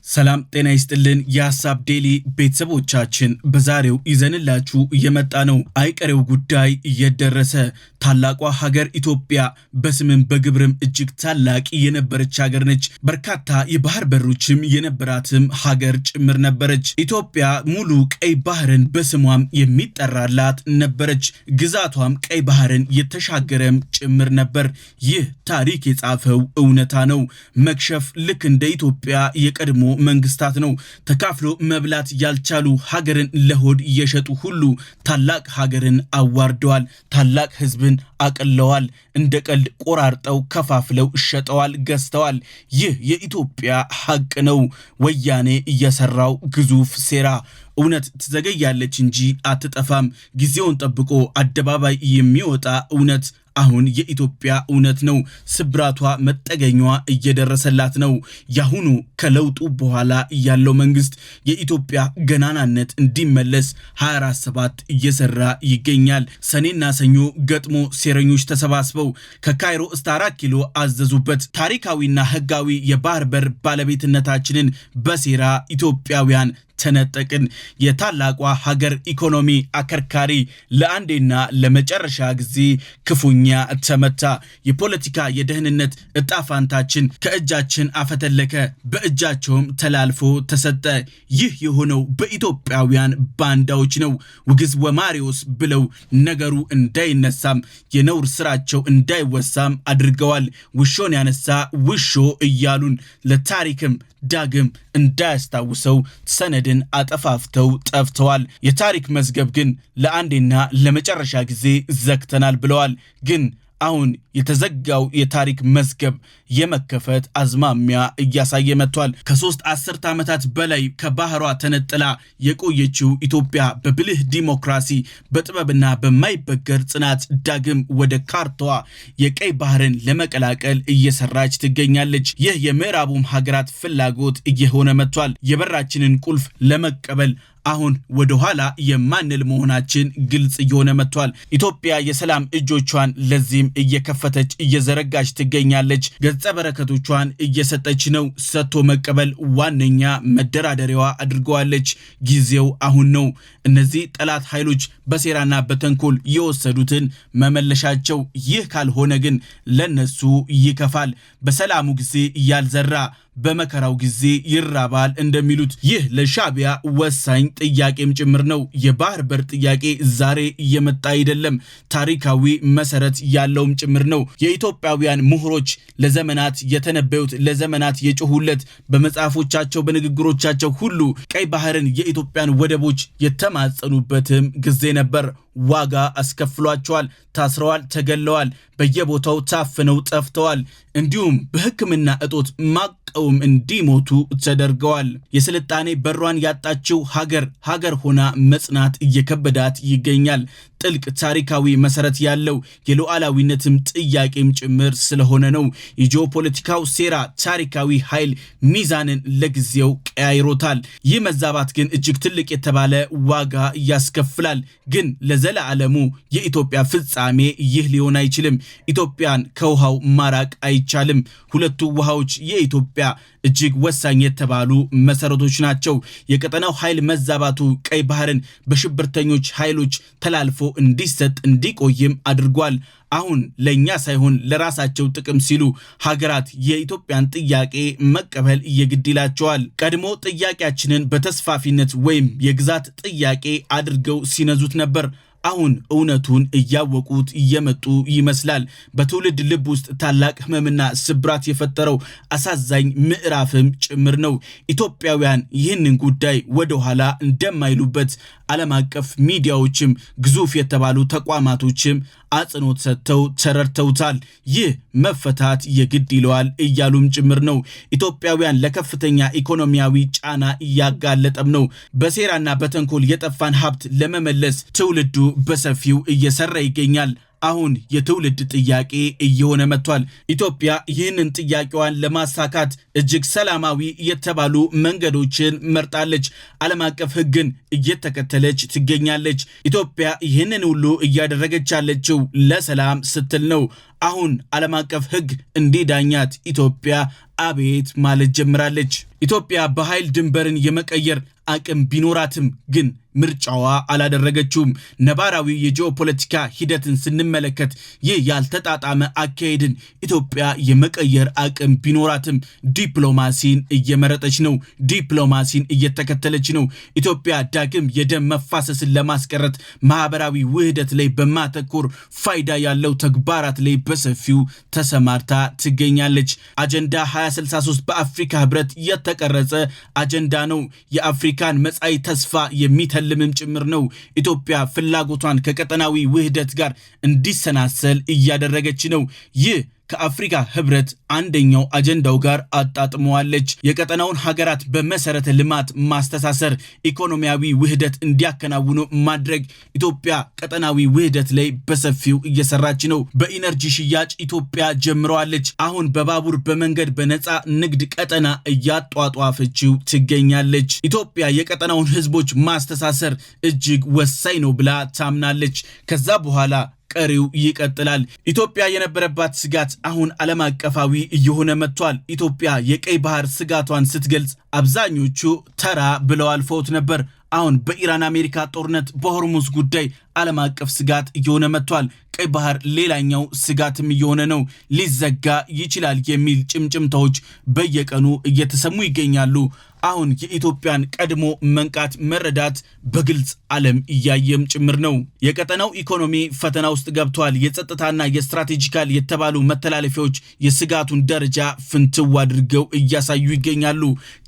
ሰላም ጤና ይስጥልን የሐሳብ ዴሊ ቤተሰቦቻችን በዛሬው ይዘንላችሁ የመጣ ነው አይቀሬው ጉዳይ እየደረሰ ታላቋ ሀገር ኢትዮጵያ በስምም በግብርም እጅግ ታላቅ የነበረች ሀገር ነች በርካታ የባህር በሮችም የነበራትም ሀገር ጭምር ነበረች ኢትዮጵያ ሙሉ ቀይ ባህርን በስሟም የሚጠራላት ነበረች ግዛቷም ቀይ ባህርን የተሻገረም ጭምር ነበር ይህ ታሪክ የጻፈው እውነታ ነው መክሸፍ ልክ እንደ ኢትዮጵያ የቀድሞ መንግስታት ነው ተካፍሎ መብላት ያልቻሉ ሀገርን ለሆድ እየሸጡ ሁሉ ታላቅ ሀገርን አዋርደዋል ታላቅ ህዝብን አቀለዋል እንደ ቀልድ ቆራርጠው ከፋፍለው ሸጠዋል ገዝተዋል ይህ የኢትዮጵያ ሐቅ ነው ወያኔ እየሰራው ግዙፍ ሴራ እውነት ትዘገያለች እንጂ አትጠፋም ጊዜውን ጠብቆ አደባባይ የሚወጣ እውነት አሁን የኢትዮጵያ እውነት ነው ስብራቷ መጠገኛዋ እየደረሰላት ነው ያሁኑ ከለውጡ በኋላ ያለው መንግስት የኢትዮጵያ ገናናነት እንዲመለስ 24/7 እየሰራ ይገኛል ሰኔና ሰኞ ገጥሞ ሴረኞች ተሰባስበው ከካይሮ እስከ 4 ኪሎ አዘዙበት ታሪካዊና ህጋዊ የባህር በር ባለቤትነታችንን በሴራ ኢትዮጵያውያን ተነጠቅን የታላቋ ሀገር ኢኮኖሚ አከርካሪ ለአንዴና ለመጨረሻ ጊዜ ክፉኛ ተመታ የፖለቲካ የደህንነት እጣፋንታችን ከእጃችን አፈተለከ በእጃቸውም ተላልፎ ተሰጠ ይህ የሆነው በኢትዮጵያውያን ባንዳዎች ነው ውግዝ ወማሪዎስ ብለው ነገሩ እንዳይነሳም የነውር ስራቸው እንዳይወሳም አድርገዋል ውሾን ያነሳ ውሾ እያሉን ለታሪክም ዳግም እንዳያስታውሰው ሰነድን አጠፋፍተው ጠፍተዋል የታሪክ መዝገብ ግን ለአንዴና ለመጨረሻ ጊዜ ዘግተናል ብለዋል ግን አሁን የተዘጋው የታሪክ መዝገብ የመከፈት አዝማሚያ እያሳየ መጥቷል ከ3 10 ዓመታት በላይ ከባህሯ ተነጥላ የቆየችው ኢትዮጵያ በብልህ ዲሞክራሲ በጥበብና በማይበገር ጽናት ዳግም ወደ ካርታዋ የቀይ ባህርን ለመቀላቀል እየሰራች ትገኛለች ይህ የምዕራቡም ሀገራት ፍላጎት እየሆነ መጥቷል የበራችንን ቁልፍ ለመቀበል አሁን ወደ ኋላ የማንል መሆናችን ግልጽ እየሆነ መጥቷል ኢትዮጵያ የሰላም እጆቿን ለዚህም እየከፈተች እየዘረጋች ትገኛለች ገጸ በረከቶቿን እየሰጠች ነው ሰጥቶ መቀበል ዋነኛ መደራደሪያዋ አድርገዋለች ጊዜው አሁን ነው እነዚህ ጠላት ኃይሎች በሴራና በተንኮል የወሰዱትን መመለሻቸው ይህ ካልሆነ ግን ለነሱ ይከፋል በሰላሙ ጊዜ ያልዘራ በመከራው ጊዜ ይራባል እንደሚሉት ይህ ለሻቢያ ወሳኝ ጥያቄም ጭምር ነው የባህር በር ጥያቄ ዛሬ እየመጣ አይደለም ታሪካዊ መሰረት ያለውም ጭምር ነው የኢትዮጵያውያን ምሁሮች ለዘመናት የተነበዩት ለዘመናት የጮሁለት በመጽሐፎቻቸው በንግግሮቻቸው ሁሉ ቀይ ባህርን የኢትዮጵያን ወደቦች የተማጸኑበትም ጊዜ ነበር ዋጋ አስከፍሏቸዋል ታስረዋል ተገለዋል በየቦታው ታፍነው ጠፍተዋል እንዲሁም በህክምና እጦት ማቀውም እንዲሞቱ ተደርገዋል የስልጣኔ በሯን ያጣችው ሀገር ሆና መጽናት እየከበዳት ይገኛል ጥልቅ ታሪካዊ መሰረት ያለው የሉዓላዊነትም ጥያቄም ጭምር ስለሆነ ነው የጂኦፖለቲካው ሴራ ታሪካዊ ኃይል ሚዛንን ለጊዜው ቀያይሮታል ይህ መዛባት ግን እጅግ ትልቅ የተባለ ዋጋ ያስከፍላል ግን ለዘለዓለሙ የኢትዮጵያ ፍጻሜ ይህ ሊሆን አይችልም ኢትዮጵያን ከውሃው ማራቅ አይቻልም ሁለቱ ውሃዎች የኢትዮጵያ እጅግ ወሳኝ የተባሉ መሰረቶች ናቸው የቀጠናው ኃይል መዛባቱ ቀይ ባህርን በሽብርተኞች ኃይሎች ተላልፎ እንዲሰጥ እንዲቆይም አድርጓል አሁን ለኛ ሳይሆን ለራሳቸው ጥቅም ሲሉ ሀገራት የኢትዮጵያን ጥያቄ መቀበል ይግድላቸዋል ቀድሞ ጥያቄያችንን በተስፋፊነት ወይም የግዛት ጥያቄ አድርገው ሲነዙት ነበር አሁን እውነቱን እያወቁት እየመጡ ይመስላል በትውልድ ልብ ውስጥ ታላቅ ህመምና ስብራት የፈጠረው አሳዛኝ ምዕራፍም ጭምር ነው ኢትዮጵያውያን ይህንን ጉዳይ ወደ ኋላ እንደማይሉበት ዓለም አቀፍ ሚዲያዎችም ግዙፍ የተባሉ ተቋማቶችም አጽንኦት ሰጥተው ተረድተውታል ይህ መፈታት የግድ ይለዋል እያሉም ጭምር ነው ኢትዮጵያውያን ለከፍተኛ ኢኮኖሚያዊ ጫና እያጋለጠም ነው በሴራና በተንኮል የጠፋን ሀብት ለመመለስ ትውልዱ በሰፊው እየሰራ ይገኛል አሁን የትውልድ ጥያቄ እየሆነ መጥቷል። ኢትዮጵያ ይህንን ጥያቄዋን ለማሳካት እጅግ ሰላማዊ የተባሉ መንገዶችን መርጣለች። ዓለም አቀፍ ሕግን እየተከተለች ትገኛለች። ኢትዮጵያ ይህንን ሁሉ እያደረገች ያለችው ለሰላም ስትል ነው። አሁን ዓለም አቀፍ ሕግ እንዲዳኛት ኢትዮጵያ አቤት ማለት ጀምራለች። ኢትዮጵያ በኃይል ድንበርን የመቀየር አቅም ቢኖራትም ግን ምርጫዋ አላደረገችውም። ነባራዊ የጂኦፖለቲካ ሂደትን ስንመለከት ይህ ያልተጣጣመ አካሄድን ኢትዮጵያ የመቀየር አቅም ቢኖራትም ዲፕሎማሲን እየመረጠች ነው። ዲፕሎማሲን እየተከተለች ነው። ኢትዮጵያ ዳግም የደም መፋሰስን ለማስቀረት ማህበራዊ ውህደት ላይ በማተኮር ፋይዳ ያለው ተግባራት ላይ በሰፊው ተሰማርታ ትገኛለች። አጀንዳ 2063 በአፍሪካ ህብረት የተቀረጸ አጀንዳ ነው። የአፍሪካን መጻኢ ተስፋ የሚተልምም ጭምር ነው። ኢትዮጵያ ፍላጎቷን ከቀጠናዊ ውህደት ጋር እንዲሰናሰል እያደረገች ነው። ይህ ከአፍሪካ ህብረት አንደኛው አጀንዳው ጋር አጣጥመዋለች። የቀጠናውን ሀገራት በመሰረተ ልማት ማስተሳሰር፣ ኢኮኖሚያዊ ውህደት እንዲያከናውኑ ማድረግ። ኢትዮጵያ ቀጠናዊ ውህደት ላይ በሰፊው እየሰራች ነው። በኢነርጂ ሽያጭ ኢትዮጵያ ጀምረዋለች። አሁን በባቡር በመንገድ በነፃ ንግድ ቀጠና እያጧጧፈችው ትገኛለች። ኢትዮጵያ የቀጠናውን ህዝቦች ማስተሳሰር እጅግ ወሳኝ ነው ብላ ታምናለች። ከዛ በኋላ ቀሪው ይቀጥላል። ኢትዮጵያ የነበረባት ስጋት አሁን ዓለም አቀፋዊ እየሆነ መጥቷል። ኢትዮጵያ የቀይ ባህር ስጋቷን ስትገልጽ አብዛኞቹ ተራ ብለው አልፈውት ነበር። አሁን በኢራን አሜሪካ ጦርነት በሆርሙዝ ጉዳይ ዓለም አቀፍ ስጋት እየሆነ መጥቷል። ቀይ ባህር ሌላኛው ስጋትም እየሆነ ነው። ሊዘጋ ይችላል የሚል ጭምጭምታዎች በየቀኑ እየተሰሙ ይገኛሉ። አሁን የኢትዮጵያን ቀድሞ መንቃት መረዳት በግልጽ ዓለም እያየም ጭምር ነው። የቀጠናው ኢኮኖሚ ፈተና ውስጥ ገብቷል። የጸጥታና የስትራቴጂካል የተባሉ መተላለፊያዎች የስጋቱን ደረጃ ፍንትው አድርገው እያሳዩ ይገኛሉ።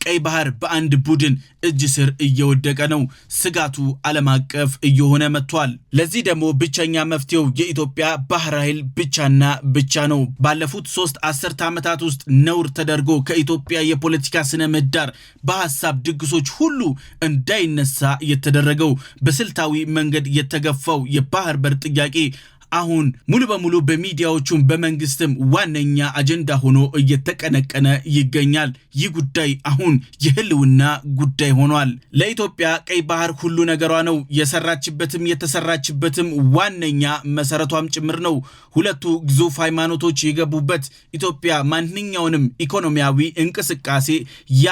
ቀይ ባህር በአንድ ቡድን እጅ ስር እየወደቀ ነው። ስጋቱ ዓለም አቀፍ እየሆነ መጥቷል። ለዚህ ደግሞ ብቸኛ መፍትሄው የኢትዮጵያ ባህር ኃይል ብቻና ብቻ ነው። ባለፉት 3 አስርተ ዓመታት ውስጥ ነውር ተደርጎ ከኢትዮጵያ የፖለቲካ ስነ ምህዳር በሐሳብ ድግሶች ሁሉ እንዳይነሳ የተደረገው በስልታዊ መንገድ የተገፋው የባህር በር ጥያቄ አሁን ሙሉ በሙሉ በሚዲያዎቹም በመንግስትም ዋነኛ አጀንዳ ሆኖ እየተቀነቀነ ይገኛል። ይህ ጉዳይ አሁን የህልውና ጉዳይ ሆኗል። ለኢትዮጵያ ቀይ ባህር ሁሉ ነገሯ ነው። የሰራችበትም የተሰራችበትም ዋነኛ መሰረቷም ጭምር ነው። ሁለቱ ግዙፍ ሃይማኖቶች የገቡበት፣ ኢትዮጵያ ማንኛውንም ኢኮኖሚያዊ እንቅስቃሴ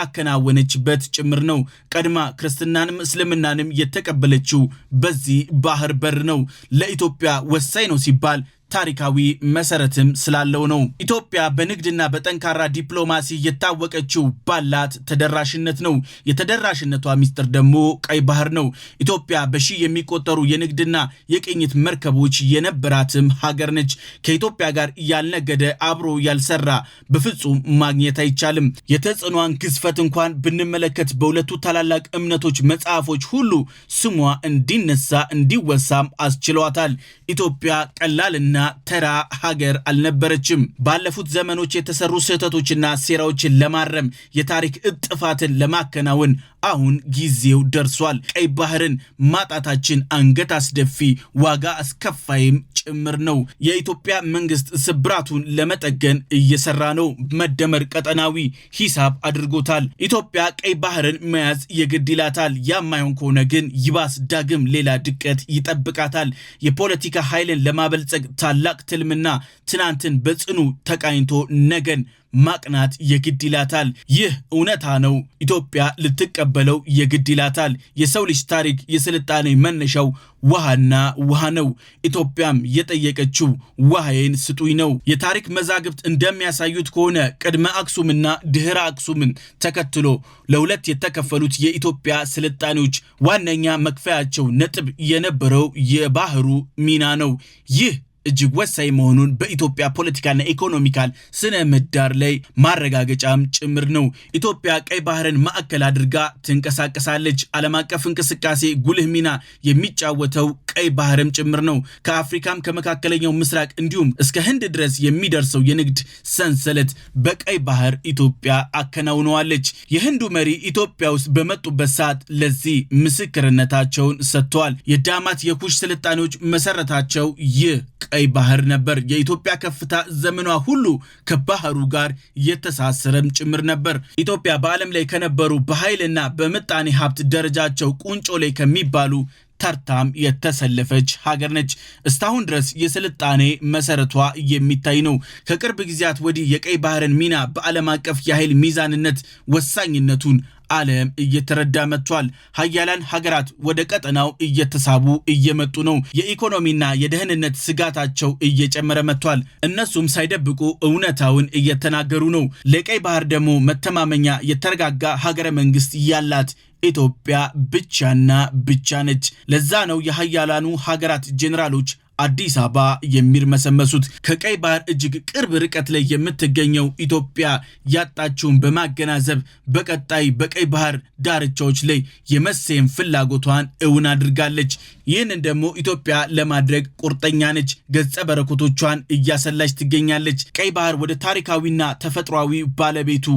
ያከናወነችበት ጭምር ነው። ቀድማ ክርስትናንም እስልምናንም የተቀበለችው በዚህ ባህር በር ነው። ለኢትዮጵያ ወሳኝ ነው ሲባል ታሪካዊ መሰረትም ስላለው ነው። ኢትዮጵያ በንግድና በጠንካራ ዲፕሎማሲ የታወቀችው ባላት ተደራሽነት ነው። የተደራሽነቷ ሚስጥር ደግሞ ቀይ ባህር ነው። ኢትዮጵያ በሺህ የሚቆጠሩ የንግድና የቅኝት መርከቦች የነበራትም ሀገር ነች። ከኢትዮጵያ ጋር ያልነገደ አብሮ ያልሰራ በፍጹም ማግኘት አይቻልም። የተጽዕኖን ግዝፈት እንኳን ብንመለከት በሁለቱ ታላላቅ እምነቶች መጽሐፎች ሁሉ ስሟ እንዲነሳ እንዲወሳም አስችሏታል። ኢትዮጵያ ቀላልና ተራ ሀገር አልነበረችም። ባለፉት ዘመኖች የተሰሩ ስህተቶችና ሴራዎችን ለማረም የታሪክ እጥፋትን ለማከናወን አሁን ጊዜው ደርሷል። ቀይ ባህርን ማጣታችን አንገት አስደፊ ዋጋ አስከፋይም ጭምር ነው። የኢትዮጵያ መንግስት ስብራቱን ለመጠገን እየሰራ ነው። መደመር ቀጠናዊ ሂሳብ አድርጎታል። ኢትዮጵያ ቀይ ባህርን መያዝ የግድ ይላታል። ያማይሆን ከሆነ ግን ይባስ ዳግም ሌላ ድቀት ይጠብቃታል። የፖለቲካ ኃይልን ለማበልጸግ ታላቅ ትልምና ትናንትን በጽኑ ተቃኝቶ ነገን ማቅናት የግድ ይላታል። ይህ እውነታ ነው። ኢትዮጵያ ልትቀበለው የግድ ይላታል። የሰው ልጅ ታሪክ የስልጣኔ መነሻው ውሃና ውሃ ነው። ኢትዮጵያም የጠየቀችው ውሃዬን ስጡኝ ነው። የታሪክ መዛግብት እንደሚያሳዩት ከሆነ ቅድመ አክሱምና ድህረ አክሱምን ተከትሎ ለሁለት የተከፈሉት የኢትዮጵያ ስልጣኔዎች ዋነኛ መክፈያቸው ነጥብ የነበረው የባህሩ ሚና ነው። ይህ እጅግ ወሳኝ መሆኑን በኢትዮጵያ ፖለቲካና ኢኮኖሚካል ስነ ምህዳር ላይ ማረጋገጫም ጭምር ነው። ኢትዮጵያ ቀይ ባህርን ማዕከል አድርጋ ትንቀሳቀሳለች። ዓለም አቀፍ እንቅስቃሴ ጉልህ ሚና የሚጫወተው ቀይ ባህርም ጭምር ነው። ከአፍሪካም ከመካከለኛው ምስራቅ እንዲሁም እስከ ህንድ ድረስ የሚደርሰው የንግድ ሰንሰለት በቀይ ባህር ኢትዮጵያ አከናውነዋለች። የህንዱ መሪ ኢትዮጵያ ውስጥ በመጡበት ሰዓት ለዚህ ምስክርነታቸውን ሰጥተዋል። የዳማት የኩሽ ስልጣኔዎች መሰረታቸው ይህ ቀይ ባህር ነበር። የኢትዮጵያ ከፍታ ዘመኗ ሁሉ ከባህሩ ጋር የተሳሰረም ጭምር ነበር። ኢትዮጵያ በዓለም ላይ ከነበሩ በኃይልና በምጣኔ ሀብት ደረጃቸው ቁንጮ ላይ ከሚባሉ ተርታም የተሰለፈች ሀገር ነች። እስካሁን ድረስ የስልጣኔ መሰረቷ የሚታይ ነው። ከቅርብ ጊዜያት ወዲህ የቀይ ባህርን ሚና በዓለም አቀፍ የኃይል ሚዛንነት ወሳኝነቱን ዓለም እየተረዳ መጥቷል። ሀያላን ሀገራት ወደ ቀጠናው እየተሳቡ እየመጡ ነው። የኢኮኖሚና የደህንነት ስጋታቸው እየጨመረ መጥቷል። እነሱም ሳይደብቁ እውነታውን እየተናገሩ ነው። ለቀይ ባህር ደግሞ መተማመኛ የተረጋጋ ሀገረ መንግስት ያላት ኢትዮጵያ ብቻና ብቻ ነች። ለዛ ነው የሀያላኑ ሀገራት ጄኔራሎች አዲስ አበባ የሚርመሰመሱት። ከቀይ ባህር እጅግ ቅርብ ርቀት ላይ የምትገኘው ኢትዮጵያ ያጣችውን በማገናዘብ በቀጣይ በቀይ ባህር ዳርቻዎች ላይ የመሰየም ፍላጎቷን እውን አድርጋለች። ይህንን ደግሞ ኢትዮጵያ ለማድረግ ቁርጠኛ ነች። ገጸ በረከቶቿን እያሰላች ትገኛለች። ቀይ ባህር ወደ ታሪካዊና ተፈጥሯዊ ባለቤቱ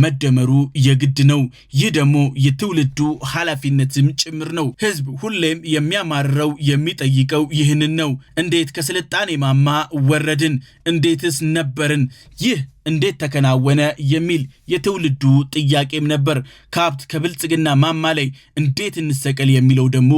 መደመሩ የግድ ነው። ይህ ደግሞ የትውልዱ ኃላፊነትም ጭምር ነው። ህዝብ ሁሌም የሚያማርረው የሚጠይቀው ይህንን ነው። እንዴት ከስልጣኔ ማማ ወረድን? እንዴትስ ነበርን? ይህ እንዴት ተከናወነ የሚል የትውልዱ ጥያቄም ነበር። ከሀብት ከብልጽግና ማማ ላይ እንዴት እንሰቀል የሚለው ደግሞ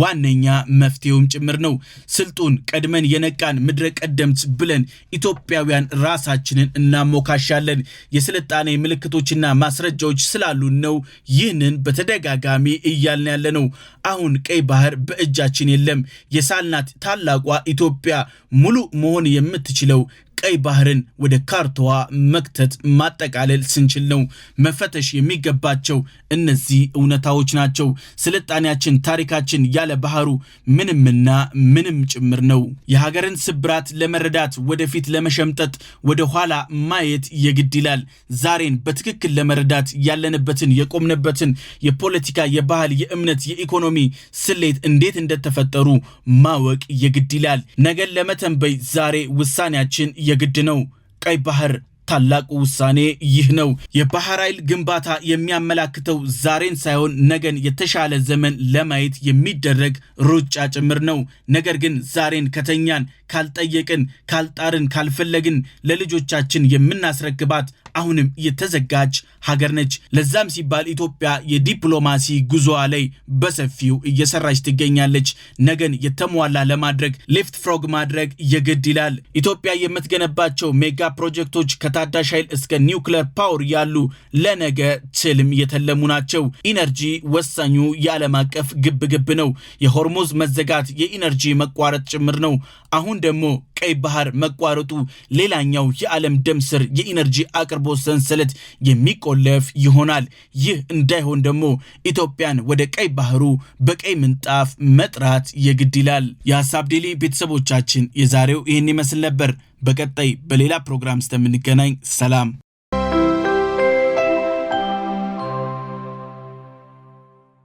ዋነኛ መፍትሄውም ጭምር ነው። ስልጡን ቀድመን የነቃን ምድረ ቀደምት ብለን ኢትዮጵያውያን ራሳችንን እናሞካሻለን። የስልጣኔ ምልክቶችና ማስረጃዎች ስላሉን ነው ይህንን በተደጋጋሚ እያልን ያለ ነው። አሁን ቀይ ባህር በእጃችን የለም። የሳልናት ታላቋ ኢትዮጵያ ሙሉ መሆን የምትችለው ቀይ ባህርን ወደ ካርታዋ መክተት ማጠቃለል ስንችል ነው። መፈተሽ የሚገባቸው እነዚህ እውነታዎች ናቸው። ስልጣኔያችን ታሪካችን ያለ ባህሩ ምንምና ምንም ጭምር ነው። የሀገርን ስብራት ለመረዳት ወደፊት ለመሸምጠጥ ወደ ኋላ ማየት የግድ ይላል። ዛሬን በትክክል ለመረዳት ያለንበትን የቆምንበትን የፖለቲካ፣ የባህል፣ የእምነት፣ የኢኮኖሚ ስሌት እንዴት እንደተፈጠሩ ማወቅ የግድ ይላል። ነገን ለመተንበይ ዛሬ ውሳኔያችን የግድ ነው። ቀይ ባህር ታላቁ ውሳኔ ይህ ነው። የባህር ኃይል ግንባታ የሚያመላክተው ዛሬን ሳይሆን ነገን የተሻለ ዘመን ለማየት የሚደረግ ሩጫ ጭምር ነው። ነገር ግን ዛሬን ከተኛን፣ ካልጠየቅን፣ ካልጣርን፣ ካልፈለግን ለልጆቻችን የምናስረክባት አሁንም የተዘጋጅ ሀገር ነች። ለዛም ሲባል ኢትዮጵያ የዲፕሎማሲ ጉዞዋ ላይ በሰፊው እየሰራች ትገኛለች። ነገን የተሟላ ለማድረግ ሌፍት ፍሮግ ማድረግ የግድ ይላል። ኢትዮጵያ የምትገነባቸው ሜጋ ፕሮጀክቶች ከታዳሽ ኃይል እስከ ኒውክሌር ፓወር ያሉ ለነገ ትልም የተለሙ ናቸው። ኢነርጂ ወሳኙ የዓለም አቀፍ ግብግብ ነው። የሆርሙዝ መዘጋት የኢነርጂ መቋረጥ ጭምር ነው። አሁን ደግሞ ቀይ ባህር መቋረጡ ሌላኛው የዓለም ደም ስር የኢነርጂ አቅርቦት ሰንሰለት የሚቆለፍ ይሆናል። ይህ እንዳይሆን ደግሞ ኢትዮጵያን ወደ ቀይ ባህሩ በቀይ ምንጣፍ መጥራት የግድ ይላል። የሀሳብ ዴሊ ቤተሰቦቻችን የዛሬው ይህን ይመስል ነበር። በቀጣይ በሌላ ፕሮግራም እስከምንገናኝ ሰላም።